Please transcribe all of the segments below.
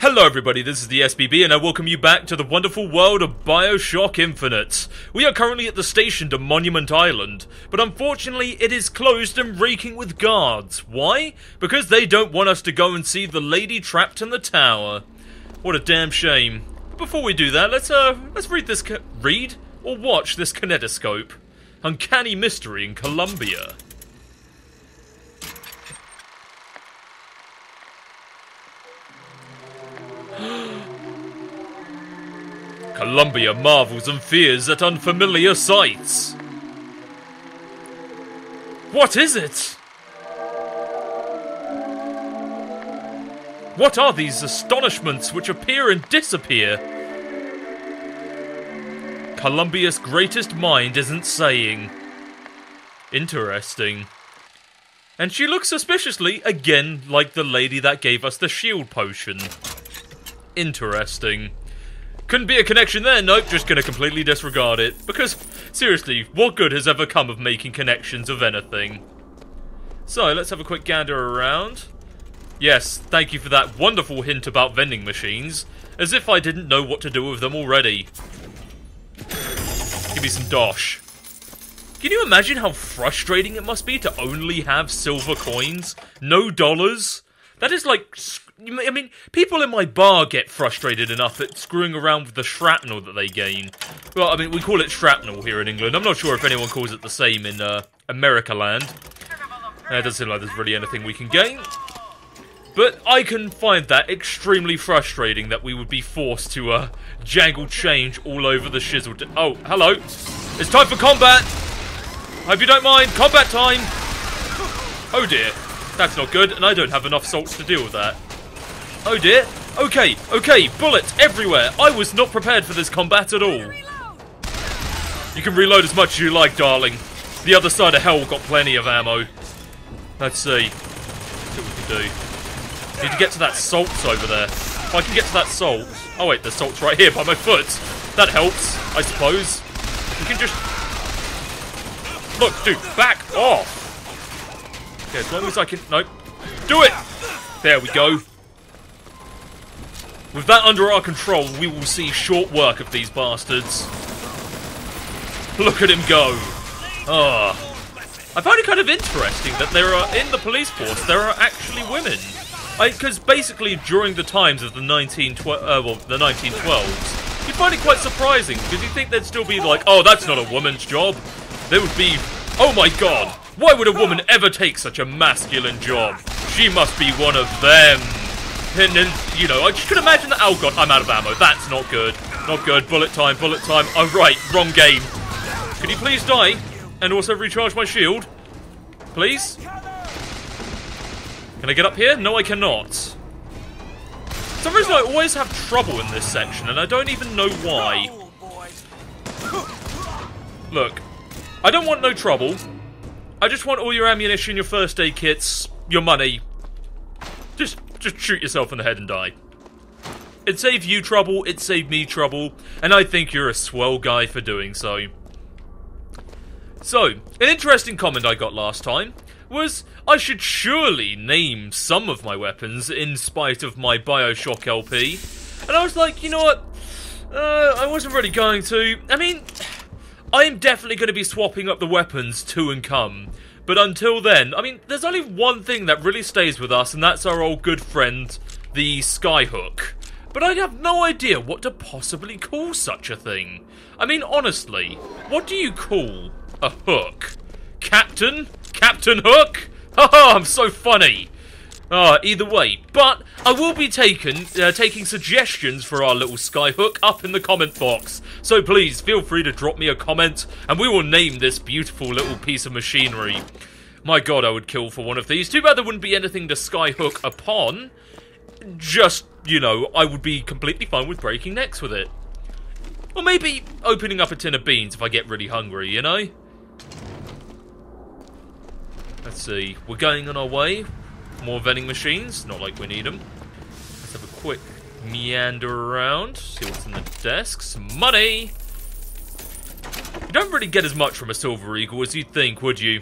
Hello everybody, this is the SBB and I welcome you back to the wonderful world of Bioshock Infinite. We are currently at the station to Monument Island, but unfortunately it is closed and reeking with guards. Why? Because they don't want us to go and see the lady trapped in the tower. What a damn shame. But before we do that, let's read this or watch this kinetoscope. Uncanny Mystery in Colombia. Colombia marvels and fears at unfamiliar sights. What is it? What are these astonishments which appear and disappear? Colombia's greatest mind isn't saying. Interesting. And she looks suspiciously, again, like the lady that gave us the shield potion. Interesting. Couldn't be a connection there, nope, just gonna completely disregard it. Because, seriously, what good has ever come of making connections of anything? So, let's have a quick gander around. Yes, thank you for that wonderful hint about vending machines. As if I didn't know what to do with them already. Give me some dosh. Can you imagine how frustrating it must be to only have silver coins? No dollars? That is like... I mean, people in my bar get frustrated enough at screwing around with the shrapnel that they gain. Well, I mean, we call it shrapnel here in England. I'm not sure if anyone calls it the same in America land. It doesn't seem like there's really anything we can gain. But I can find that extremely frustrating that we would be forced to jangle change all over the shizzle. Oh, hello. It's time for combat. Hope you don't mind. Combat time. Oh dear. That's not good, and I don't have enough salts to deal with that. Oh dear. Okay, bullets everywhere. I was not prepared for this combat at all. You can reload as much as you like, darling. The other side of hell got plenty of ammo. Let's see. Let's see what we can do. Need to get to that salts over there. If I can get to that salt... Oh wait, there's salts right here by my foot. That helps, I suppose. We can just... Look, dude, back off. Okay, as long as I can... Nope. Do it! There we go. With that under our control, we will see short work of these bastards. Look at him go. Ah. I find it kind of interesting that there are, in the police force, there are actually women. Because basically during the times of the 1912s, you'd find it quite surprising, because you'd think there'd still be like, oh, that's not a woman's job. There would be, oh my god, why would a woman ever take such a masculine job? She must be one of them. And then, you know, I just could imagine that, oh god, I'm out of ammo. That's not good. Not good. Bullet time, bullet time. Oh right, wrong game. Could you please die? And also recharge my shield? Please? Can I get up here? No, I cannot. For some reason, I always have trouble in this section, and I don't even know why. Look, I don't want no trouble. I just want all your ammunition, your first aid kits, your money. Just shoot yourself in the head and die. It saved you trouble, it saved me trouble, and I think you're a swell guy for doing so. So, an interesting comment I got last time was I should surely name some of my weapons in spite of my Bioshock LP. And I was like, you know what? I wasn't really going to. I mean, I'm definitely going to be swapping up the weapons to and come. But until then, I mean, there's only one thing that really stays with us, and that's our old good friend, the Skyhook. But I have no idea what to possibly call such a thing. I mean, honestly, what do you call a hook? Captain? Captain Hook? Haha, I'm so funny. Either way, but I will be taking suggestions for our little Skyhook up in the comment box. So please, feel free to drop me a comment, and we will name this beautiful little piece of machinery. My god, I would kill for one of these. Too bad there wouldn't be anything to Skyhook upon. Just, you know, I would be completely fine with breaking necks with it. Or maybe opening up a tin of beans if I get really hungry, you know? Let's see, we're going on our way. More vending machines, not like we need them. Let's have a quick meander around, see what's in the desks. Money! You don't really get as much from a Silver Eagle as you'd think, would you?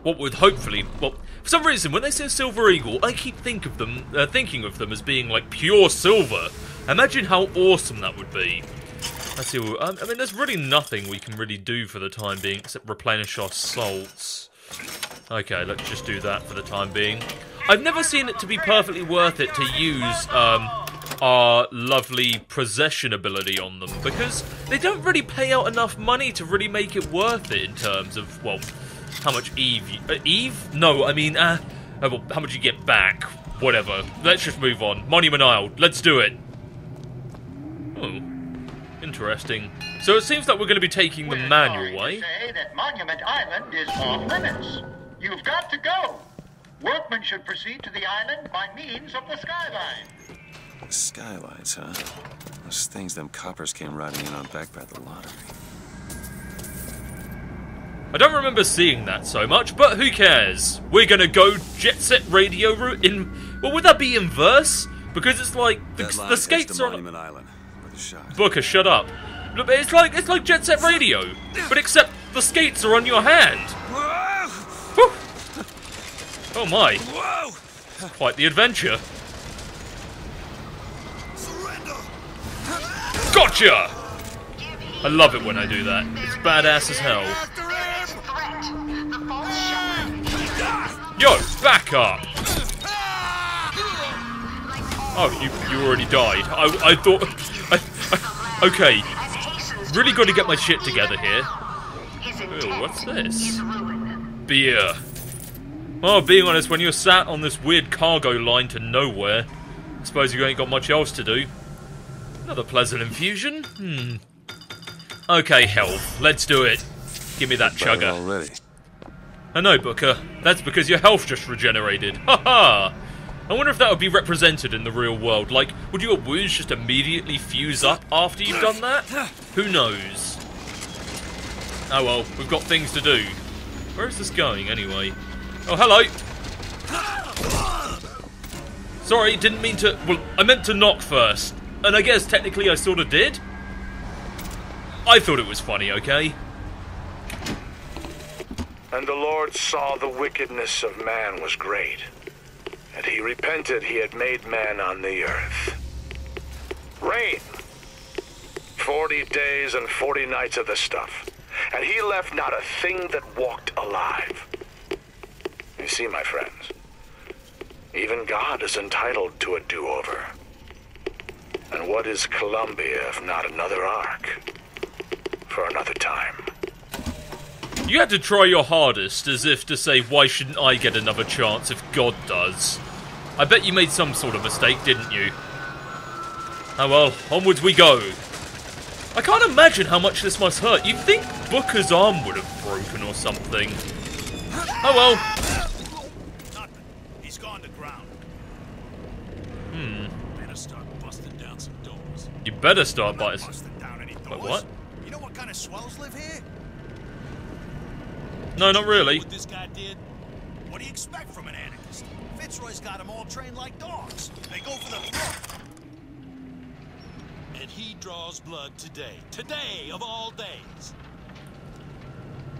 What would hopefully... Well, For some reason, when they say Silver Eagle, I keep thinking of them as being like pure silver. Imagine how awesome that would be. Let's see. I mean, there's really nothing we can really do for the time being except replenish our salts. Okay, let's just do that for the time being. I've never seen it to be perfectly worth it to use our lovely possession ability on them, because they don't really pay out enough money to really make it worth it in terms of, well, how much Eve? No, I mean, well, how much you get back. Whatever. Let's just move on. Monument Isle. Let's do it. Oh, interesting. So it seems like we're going to be taking the manual way. Say that Monument Island is off limits. You've got to go. Workmen should proceed to the island by means of the Skyline. The Skylines, huh? Those things them coppers came riding in on back by the lottery. I don't remember seeing that so much, but who cares? We're gonna go Jet Set Radio route in... Well, would that be in verse? Because it's like... The skates are... Monument Island, where the shot. Booker, shut up. Look, it's like Jet Set Radio, but except the skates are on your hand. Whew. Oh my. Whoa. Quite the adventure. Surrender. Gotcha! I love it when I do that. It's badass as hell. Yo, back up! Oh, you already died. I thought... okay. Really got to get my shit together here. Ew, what's this? Beer. Oh, being honest, when you're sat on this weird cargo line to nowhere, I suppose you ain't got much else to do. Another pleasant infusion? Okay, health. Let's do it. Give me that chugger. Already. I know, Booker. That's because your health just regenerated. Haha! I wonder if that would be represented in the real world. Like, would your wounds just immediately fuse up after you've done that? Who knows? Oh well, we've got things to do. Where is this going, anyway? Oh, hello! Sorry, didn't mean to... Well, I meant to knock first. And I guess technically I sort of did. I thought it was funny, okay? And the Lord saw the wickedness of man was great, and he repented he had made man on the earth. Rain. 40 days and 40 nights of the stuff, and he left not a thing that walked alive. You see, my friends, even God is entitled to a do-over. And what is Columbia if not another ark? For another time. You had to try your hardest, as if to say, why shouldn't I get another chance if God does? I bet you made some sort of mistake, didn't you? Oh well, onwards we go. I can't imagine how much this must hurt. You'd think Booker's arm would have broken or something. Oh well. Nothing. He's gone to ground. Better start busting down some doors. You better start by... Busting down any doors. Wait, what? You know what kind of swells live here? No, not really. What this guy did? What do you expect from an anarchist? Fitzroy's got them all trained like dogs. They go for the throat. And he draws blood today. Today of all days.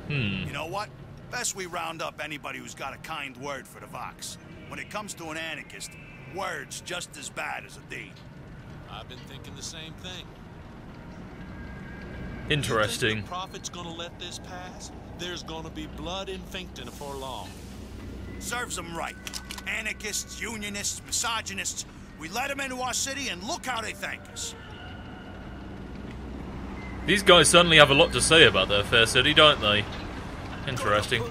You know what? Best we round up anybody who's got a kind word for the Vox. When it comes to an anarchist, word's just as bad as a deed. I've been thinking the same thing. Interesting. You think the prophet's gonna let this pass? There's gonna be blood in Finkton before long. Serves them right. Anarchists, unionists, misogynists. We let them into our city and look how they thank us. These guys certainly have a lot to say about their fair city, don't they? Interesting.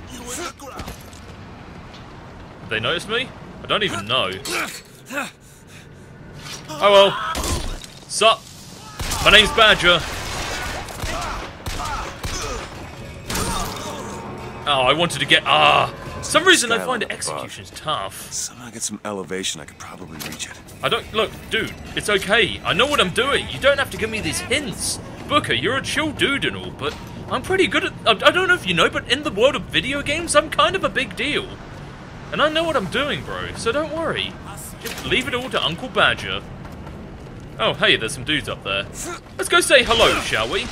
Have they noticed me? I don't even know. Oh well. Sup? My name's Badger. Oh, I wanted to get... For some reason I find executions tough. Somehow get some elevation, I could probably reach it. I don't... Look, dude, it's okay. I know what I'm doing. You don't have to give me these hints. Booker, you're a chill dude and all, but I'm pretty good at... I don't know if you know, but in the world of video games, I'm kind of a big deal. And I know what I'm doing, bro, so don't worry. Just leave it all to Uncle Badger. Oh, hey, there's some dudes up there. Let's go say hello, shall we?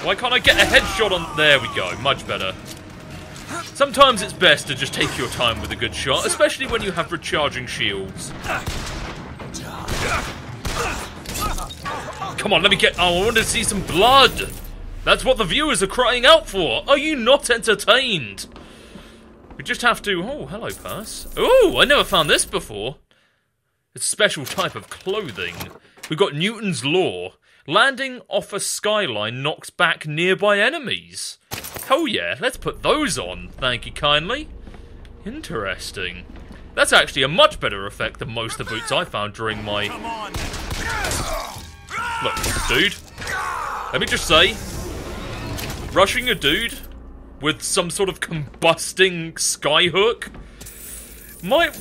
Why can't I get a headshot on... There we go, much better. Sometimes it's best to just take your time with a good shot, especially when you have recharging shields. Come on, let me get... Oh, I want to see some blood! That's what the viewers are crying out for! Are you not entertained? We just have to... Oh, hello, purse. Oh, I never found this before. It's a special type of clothing. We've got Newton's Law. Landing off a skyline knocks back nearby enemies. Hell yeah, let's put those on. Thank you kindly. Interesting. That's actually a much better effect than most of the boots I found during my... Look, dude. Let me just say, rushing a dude with some sort of combusting skyhook might...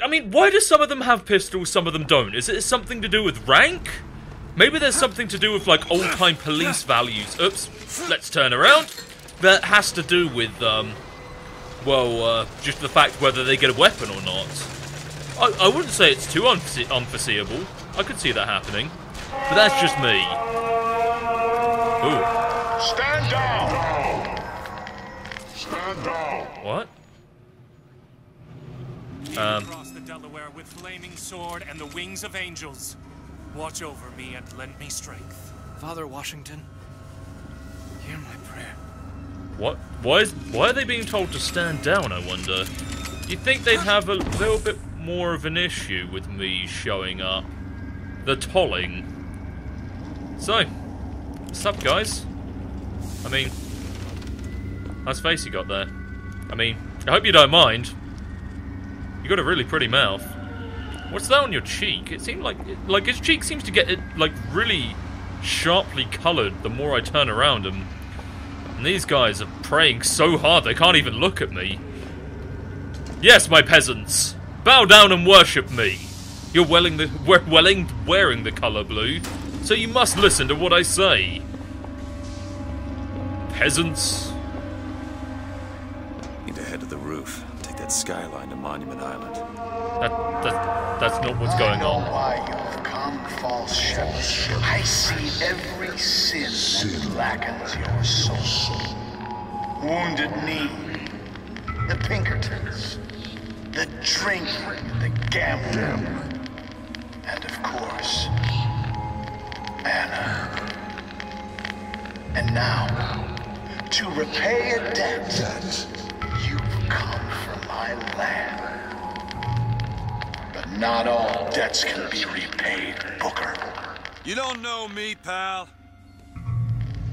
I mean, why do some of them have pistols, some of them don't? Is it something to do with rank? Maybe there's something to do with, like, old-time police values. Oops, let's turn around. That has to do with, just the fact whether they get a weapon or not. I wouldn't say it's too unforeseeable. I could see that happening. But that's just me. Ooh. Stand down! Stand down! What? Across the Delaware with flaming sword and the wings of angels. Watch over me and lend me strength. Father Washington, hear my prayer. What? Why are they being told to stand down, I wonder? You'd think they'd have a little bit more of an issue with me showing up. The tolling. So, what's up, guys? I mean, nice face you got there. I mean, I hope you don't mind. You got a really pretty mouth. What's that on your cheek? It seemed like his cheek seems to get really sharply coloured the more I turn around him. And these guys are praying so hard they can't even look at me. Yes, my peasants, bow down and worship me. You're wearing the colour blue, so you must listen to what I say. Peasants. Need to head to the roof. Take that Skyline to Monument Island. That's not what's going on. I know why you've come, false shepherd. I see every sin that blackens your soul. Wounded knee, the Pinkertons, the drinking, the gambling, and of course, Anna. And now, to repay a debt, you've come from my land. But not all debts can be repaid, Booker. You don't know me, pal.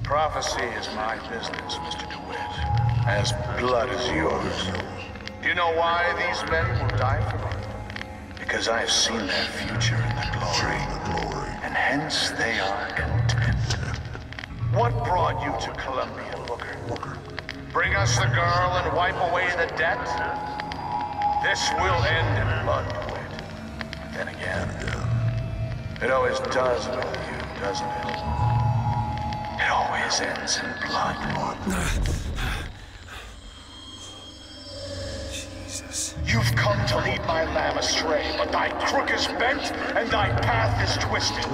Prophecy is my business, Mr. DeWitt. As blood is yours. Do you know why these men will die for me? Because I have seen their future in the glory. And hence they are content. What brought you to Columbia, Booker? Bring us the girl and wipe away the debt? This will end in blood, DeWitt. Then again, it always does with you, doesn't it? It always ends in blood. Jesus. You've come to lead my lamb astray, but thy crook is bent and thy path is twisted.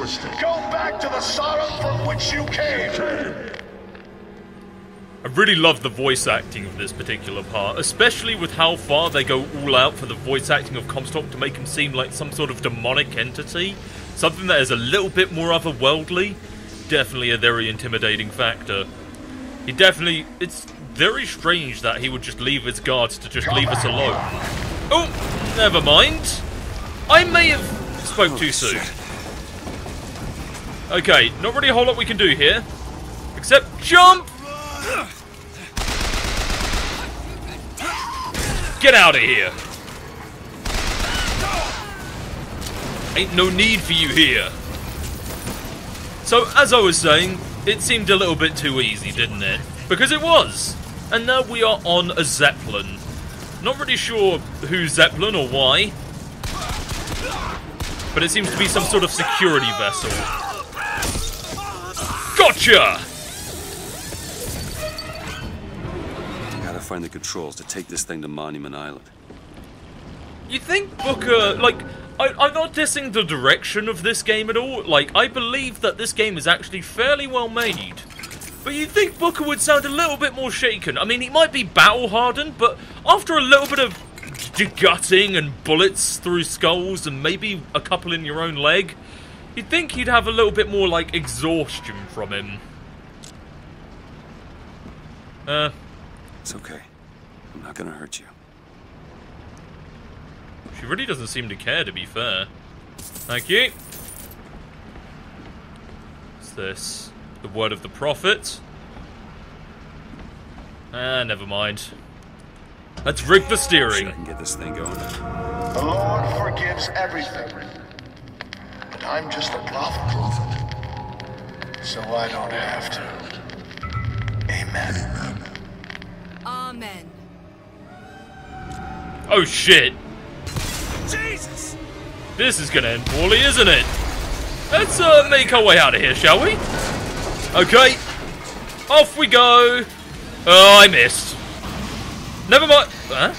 Go back to the Sodom from which you came. I really love the voice acting of this particular part, especially with how far they go all out for the voice acting of Comstock to make him seem like some sort of demonic entity. Something that is a little bit more otherworldly. Definitely a very intimidating factor. It's very strange that he would just leave his guards to just leave us alone. Oh, never mind. I may have spoke too soon. Okay, not really a whole lot we can do here. Except jump! Get out of here! Ain't no need for you here. So, as I was saying, it seemed a little bit too easy, didn't it? Because it was! And now we are on a Zeppelin. Not really sure who's Zeppelin or why. But it seems to be some sort of security vessel. Gotcha! Gotta find the controls to take this thing to Monument Island. You think Booker, like, I'm not dissing the direction of this game at all. Like, I believe that this game is actually fairly well made. But you'd think Booker would sound a little bit more shaken. I mean, he might be battle-hardened, but after a little bit of gutting and bullets through skulls and maybe a couple in your own leg, you'd think he'd have a little bit more, like, exhaustion from him. It's okay. I'm not gonna hurt you. She really doesn't seem to care, to be fair. Thank you. What's this? The word of the prophet? Never mind. Let's rig the steering. I can get this thing going. The Lord forgives everything. And I'm just a prophet. So I don't have to. Amen. Amen. Oh shit. Jesus! This is gonna end poorly, isn't it? Let's make our way out of here, shall we? Okay. Off we go. Oh, I missed. Never mind. Huh?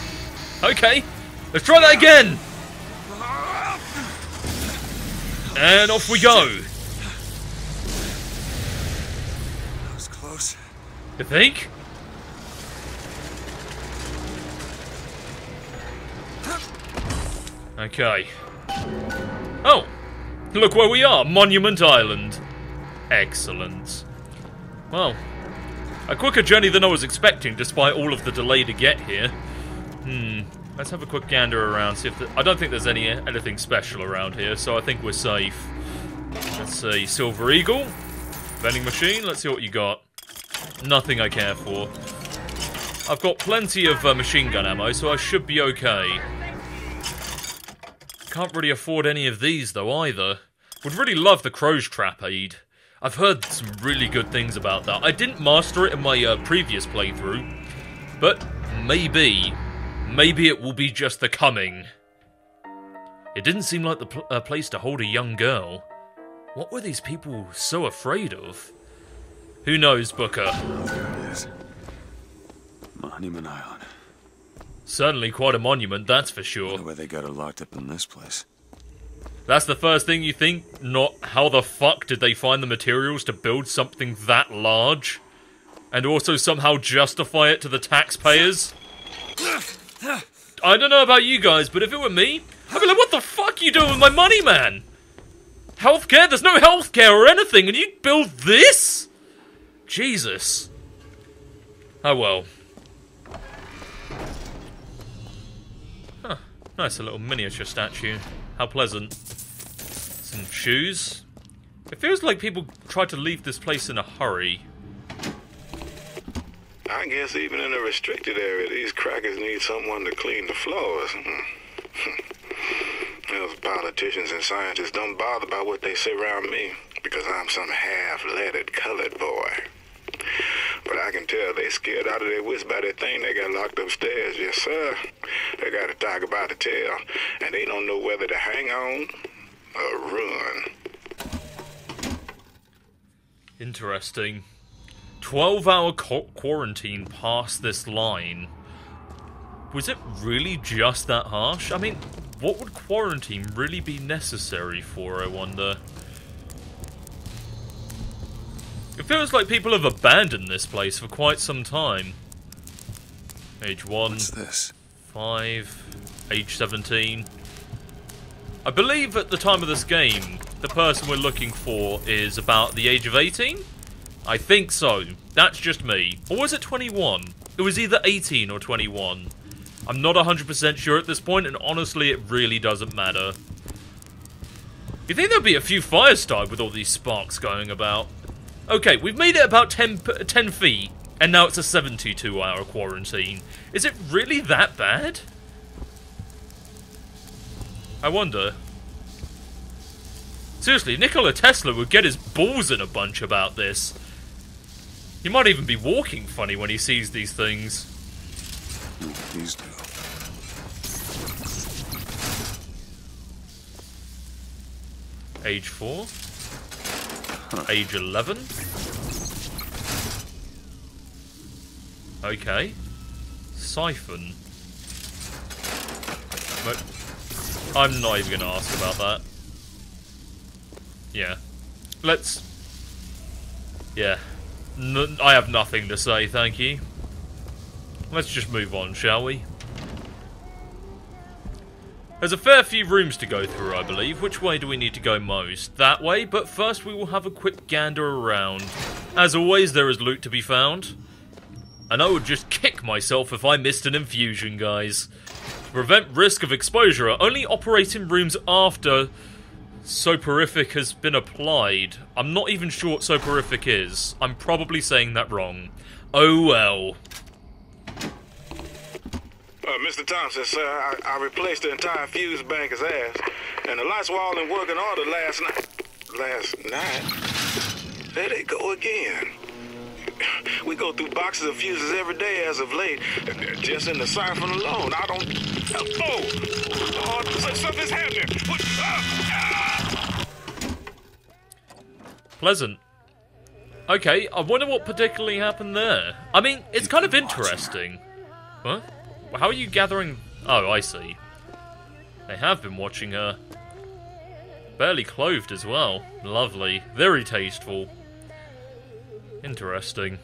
Okay. Let's try that again. And off we go. That was close. You think? Okay. Oh. Look where we are. Monument Island. Excellent. Well, a quicker journey than I was expecting, despite all of the delay to get here. Let's have a quick gander around, see if I don't think there's anything special around here, so I think we're safe. Let's see, Silver Eagle, vending machine, let's see what you got. Nothing I care for. I've got plenty of machine gun ammo, so I should be okay. Can't really afford any of these, though, either. Would really love the Crow's Trap aid. I've heard some really good things about that. I didn't master it in my previous playthrough, but maybe it will be just the coming. It didn't seem like the place to hold a young girl. What were these people so afraid of? Who knows, Booker? Oh, there it is. Monument Island. Certainly quite a monument, that's for sure. Wonder why they got her locked up in this place. That's the first thing you think, not how the fuck did they find the materials to build something that large? And also somehow justify it to the taxpayers? I don't know about you guys, but if it were me, I'd be like, what the fuck are you doing with my money, man? Healthcare? There's no healthcare or anything, and you build this? Jesus. Oh well. Huh, nice little miniature statue. How pleasant. Some shoes. It feels like people try to leave this place in a hurry. I guess even in a restricted area, these crackers need someone to clean the floors. Those politicians and scientists don't bother about what they say around me, because I'm some half-leaded colored boy. But I can tell they scared out of their wits by that thing they got locked upstairs. Yes, sir. They got a tiger by the tail, and they don't know whether to hang on or run. Interesting. 12-hour quarantine past this line. Was it really just that harsh? I mean, what would quarantine really be necessary for, I wonder? It feels like people have abandoned this place for quite some time. Age 1. What's this? 5. Age 17. I believe at the time of this game, the person we're looking for is about the age of 18? I think so. That's just me. Or was it 21? It was either 18 or 21. I'm not 100% sure at this point, and honestly, it really doesn't matter. You think there'd be a few fires started with all these sparks going about? Okay, we've made it about 10 feet, and now it's a 72-hour quarantine. Is it really that bad? I wonder. Seriously, Nikola Tesla would get his balls in a bunch about this. He might even be walking funny when he sees these things. These do. Age 4. Age 11. Okay. Siphon. But I'm not even gonna ask about that. Yeah. Let's... Yeah. I have nothing to say, thank you. Let's just move on, shall we? There's a fair few rooms to go through, I believe. Which way do we need to go most? That way, but first we will have a quick gander around. As always, there is loot to be found. And I would just kick myself if I missed an infusion, guys. To prevent risk of exposure, only operate in rooms after soporific has been applied. I'm not even sure what soporific is. I'm probably saying that wrong. Oh well. Mr. Thompson, sir, I replaced the entire fuse banker's ass, and the lights were all in working order last night. Last night? There they go again. We go through boxes of fuses every day as of late. Just in the siphon alone, I don't... Oh, something's happening. What? Pleasant. Okay, I wonder what particularly happened there. I mean, it's kind of interesting. What? How are you gathering... Oh, I see. They have been watching her. Barely clothed as well. Lovely. Very tasteful. Interesting.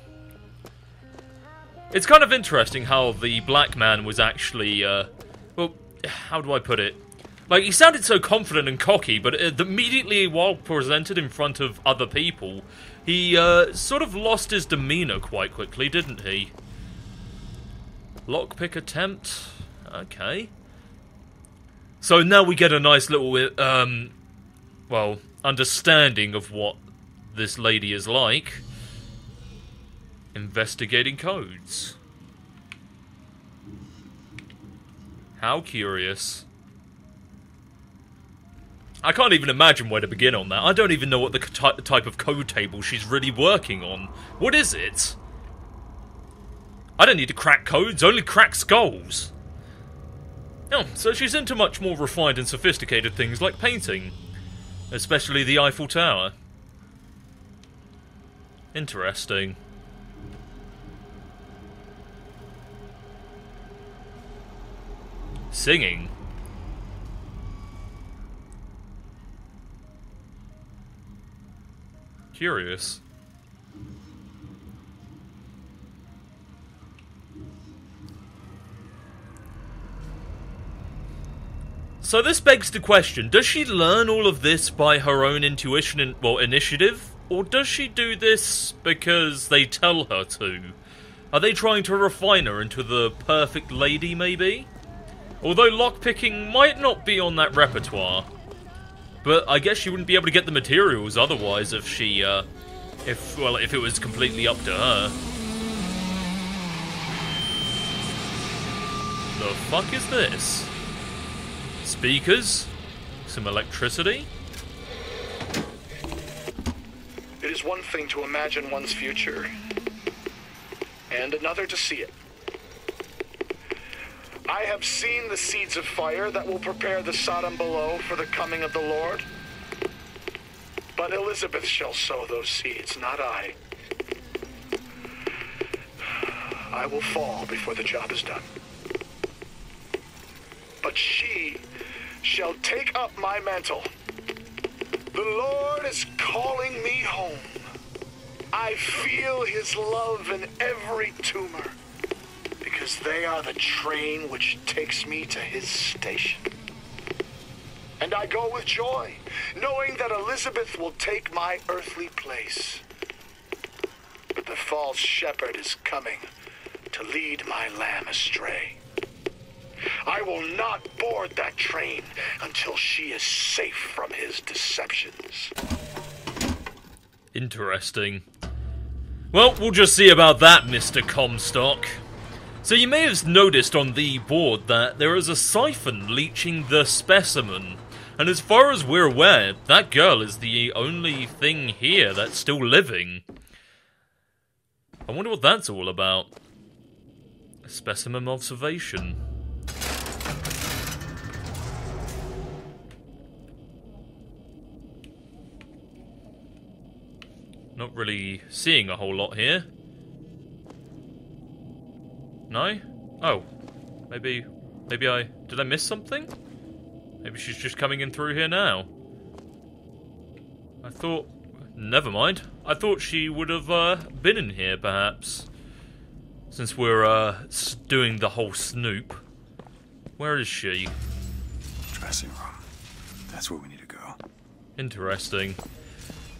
It's kind of interesting how the black man was actually, well, how do I put it? Like, he sounded so confident and cocky, but immediately while presented in front of other people, he, sort of lost his demeanor quite quickly, didn't he? Lockpick attempt? Okay. So now we get a nice little, well, understanding of what this lady is like. Investigating codes. How curious. I can't even imagine where to begin on that. I don't even know what the type of code table she's really working on. What is it? I don't need to crack codes, only crack skulls. Oh, so she's into much more refined and sophisticated things like painting. Especially the Eiffel Tower. Interesting. Singing. Curious. So this begs the question, does she learn all of this by her own intuition and, well, initiative? Or does she do this because they tell her to? Are they trying to refine her into the perfect lady, maybe? Although lockpicking might not be on that repertoire. But I guess she wouldn't be able to get the materials otherwise if she, if it was completely up to her. The fuck is this? Speakers? Some electricity? It is one thing to imagine one's future, and another to see it. I have seen the seeds of fire that will prepare the Sodom below for the coming of the Lord. But Elizabeth shall sow those seeds, not I. I will fall before the job is done. But she shall take up my mantle. The Lord is calling me home. I feel his love in every tumor, because they are the train which takes me to his station. And I go with joy, knowing that Elizabeth will take my earthly place. But the false shepherd is coming to lead my lamb astray. I will not board that train until she is safe from his deceptions. Interesting. Well, we'll just see about that, Mr. Comstock. So you may have noticed on the board that there is a siphon leaching the specimen. And as far as we're aware, that girl is the only thing here that's still living. I wonder what that's all about. A specimen observation. Not really seeing a whole lot here. No? Oh. Maybe did I miss something? Maybe she's just coming in through here now. I thought Never mind. I thought she would have been in here, perhaps. Since we're doing the whole snoop. Where is she? Dressing room. That's where we need to go. Interesting.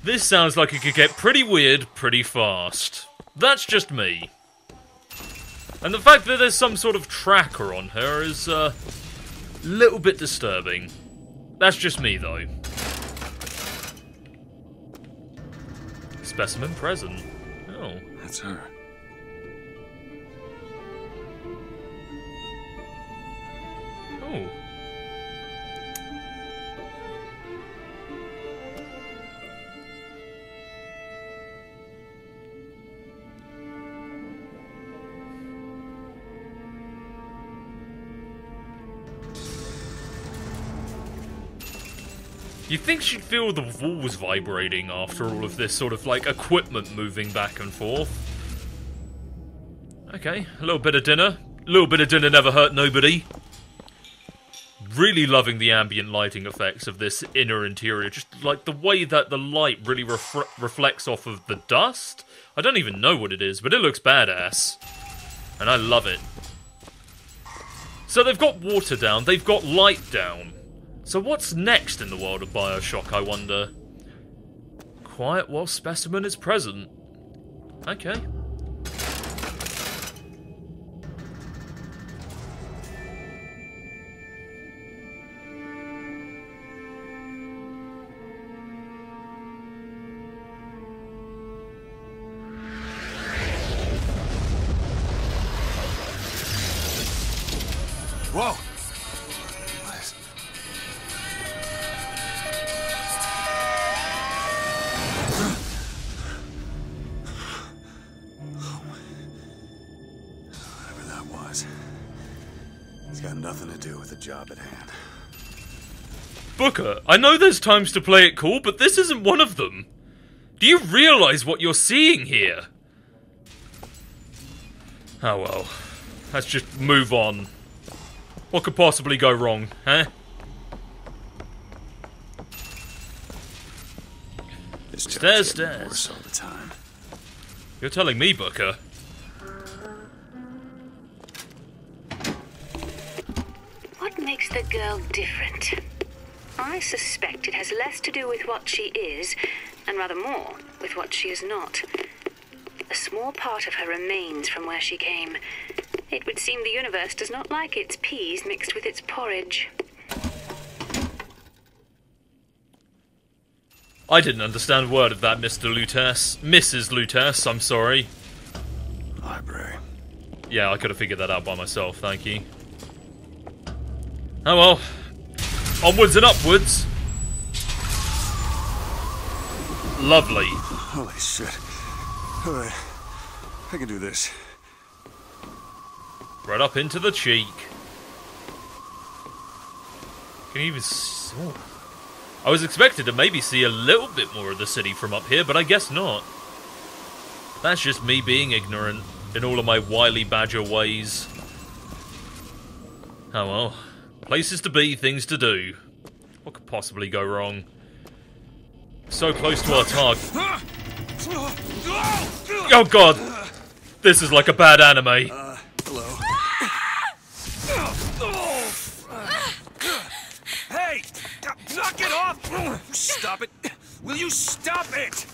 This sounds like it could get pretty weird pretty fast. That's just me. And the fact that there's some sort of tracker on her is a little bit disturbing. That's just me, though. Specimen present. Oh. That's her. Oh. You'd think she'd feel the walls vibrating after all of this sort of, like, equipment moving back and forth. Okay, a little bit of dinner. A little bit of dinner never hurt nobody. Really loving the ambient lighting effects of this inner interior. Just, like, the way that the light really reflects off of the dust. I don't even know what it is, but it looks badass. And I love it. So they've got water down, they've got light down. So what's next in the world of Bioshock, I wonder? Quiet while specimen is present. Okay. Whoa! It's got nothing to do with the job at hand. Booker, I know there's times to play it cool, but this isn't one of them. Do you realize what you're seeing here? Oh well. Let's just move on. What could possibly go wrong, huh? Stairs. Worse all the time. You're telling me, Booker. What makes the girl different? I suspect it has less to do with what she is, and rather more with what she is not. A small part of her remains from where she came. It would seem the universe does not like its peas mixed with its porridge. I didn't understand a word of that, Mr. Lutess. Mrs. Lutess, I'm sorry. Library. Yeah, I could have figured that out by myself, thank you. Oh well. Onwards and upwards. Lovely. Holy shit. Alright. I can do this. Right up into the cheek. Can you even... Oh. I was expected to maybe see a little bit more of the city from up here, but I guess not. That's just me being ignorant in all of my wily badger ways. Oh well. Places to be, things to do. What could possibly go wrong? So close to our target. Oh god! This is like a bad anime. Hello. Hey! Knock it off! Stop it! Will you stop it?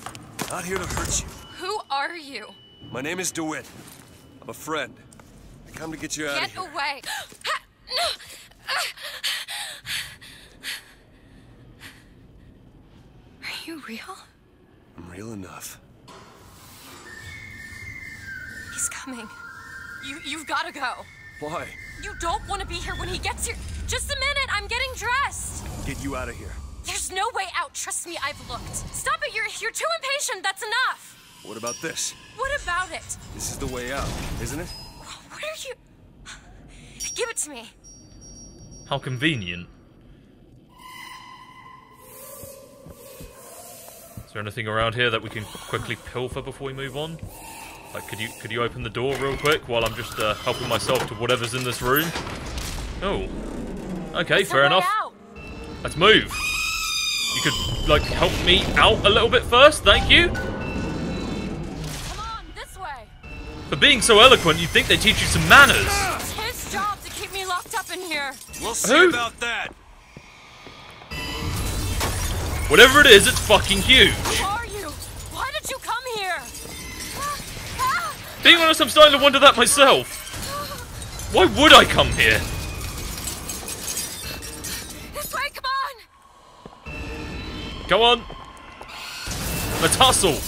Not here to hurt you. Who are you? My name is DeWitt. I'm a friend. I come to get you out of Get here. away! Are you real? I'm real enough. He's coming. You've got to go. Why? You don't want to be here when he gets here. Just a minute, I'm getting dressed. Get you out of here. There's no way out. Trust me, I've looked. Stop it, you're too impatient. That's enough. What about this? What about it? This is the way out, isn't it? What are you... Give it to me. How convenient. Is there anything around here that we can quickly pilfer before we move on? Like, could you open the door real quick while I'm just helping myself to whatever's in this room? Oh. Okay, fair enough. Let's move. You could, like, help me out a little bit first? Thank you? Come on, this way. For being so eloquent, you'd think they'd teach you some manners. It's his job to keep me locked up in here. We'll see about that. Whatever it is, it's fucking huge. Who are you? Why did you come here? Being honest, I'm starting to wonder that myself. Why would I come here? This way, come on! Go on. Let's hustle.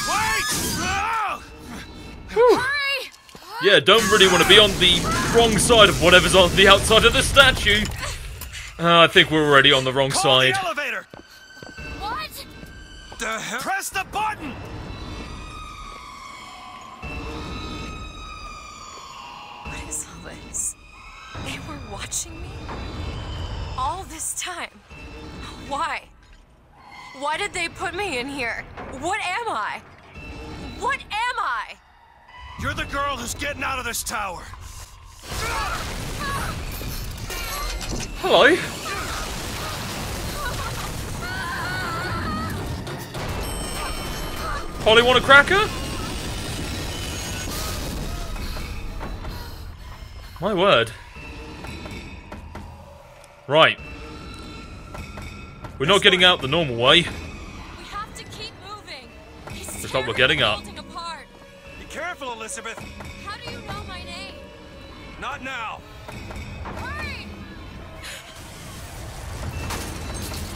Wait! Hurry! Yeah, don't really want to be on the wrong side of whatever's on the outside of the statue. I think we're already on the wrong side. The elevator. What? The hell? Press the button. What is all this? They were watching me? All this time? Why? Why did they put me in here? What am I? What am I? You're the girl who's getting out of this tower. Hello. Polly, want a cracker? My word. Right. We're not getting out the normal way. We have to keep moving. Just like we're getting up. Apart. Be careful, Elizabeth. How do you know my name? Not now. Hurry!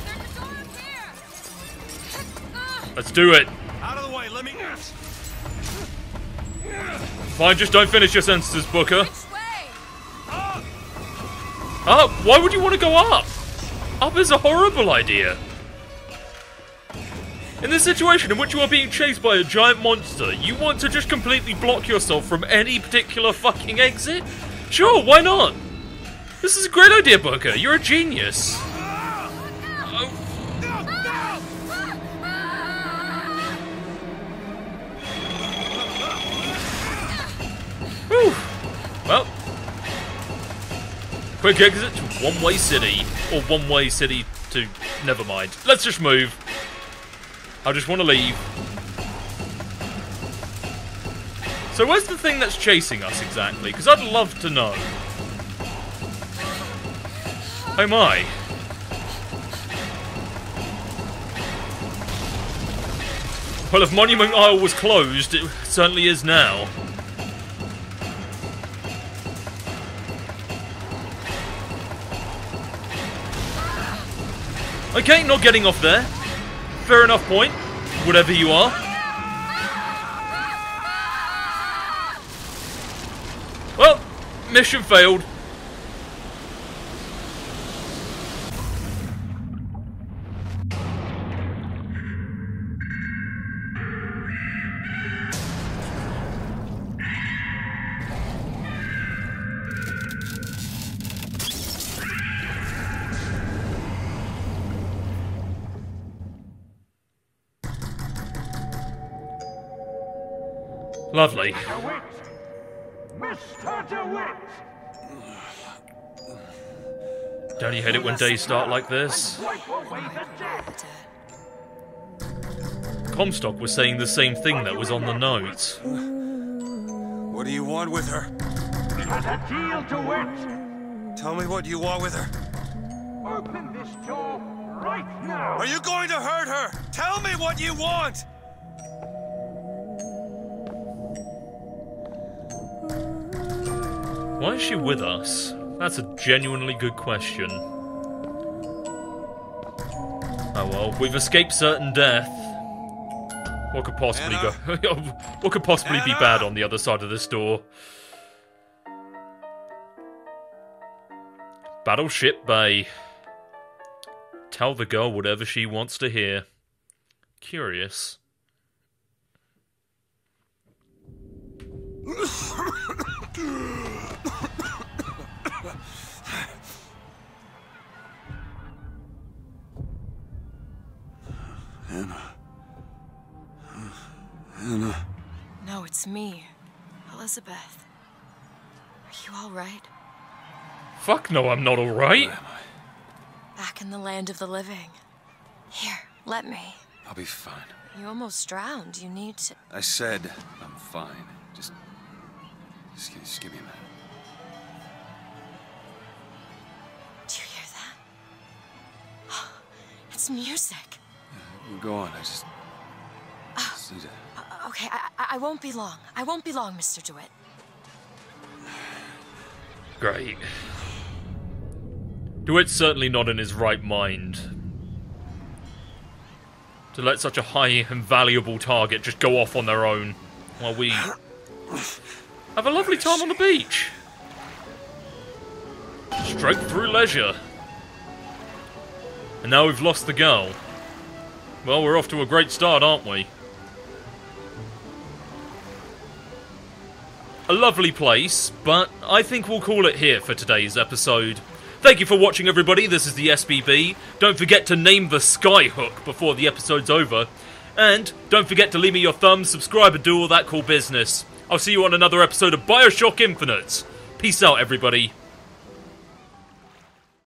There's a door up here. Let's do it. Out of the way. Let me. Fine, just don't finish your sentences, Booker. Which way? Up? Why would you want to go up? Up is a horrible idea. In this situation in which you are being chased by a giant monster, you want to just completely block yourself from any particular fucking exit? Sure, why not? This is a great idea, Booker. You're a genius. Whew. Well, quick exit to One-Way City. Or One-Way City to... Never mind. Let's just move. I just want to leave. So where's the thing that's chasing us exactly? Because I'd love to know. Oh my. Well, if Monument Isle was closed, it certainly is now. Okay, not getting off there. Fair enough point, whatever you are. Well, mission failed. Lovely. Mr. DeWitt! Don't you hate it when days start like this? Comstock was saying the same thing that was on the note. What do you want with her? Got a deal, DeWitt! Tell me what you want with her. Open this door right now! Are you going to hurt her? Tell me what you want! Why is she with us? That's a genuinely good question. Oh well, we've escaped certain death. What could possibly go? What could possibly be bad on the other side of this door? Battleship Bay. Tell the girl whatever she wants to hear. Curious. Anna. No, it's me. Elizabeth. Are you alright? Fuck no, I'm not alright. back in the land of the living. Here, let me. I'll be fine. You almost drowned. You need to... I said I'm fine. Just give me a minute. Do you hear that? It's music. Go on, I just need to... Okay, I won't be long. I won't be long, Mr. DeWitt. Great. DeWitt's certainly not in his right mind to let such a high and valuable target just go off on their own while we have a lovely time on the beach. Straight through leisure. And now we've lost the girl. Well, we're off to a great start, aren't we? A lovely place, but I think we'll call it here for today's episode. Thank you for watching, everybody. This is the SBB. Don't forget to name the skyhook before the episode's over. And don't forget to leave me your thumbs, subscribe, and do all that cool business. I'll see you on another episode of Bioshock Infinite. Peace out, everybody.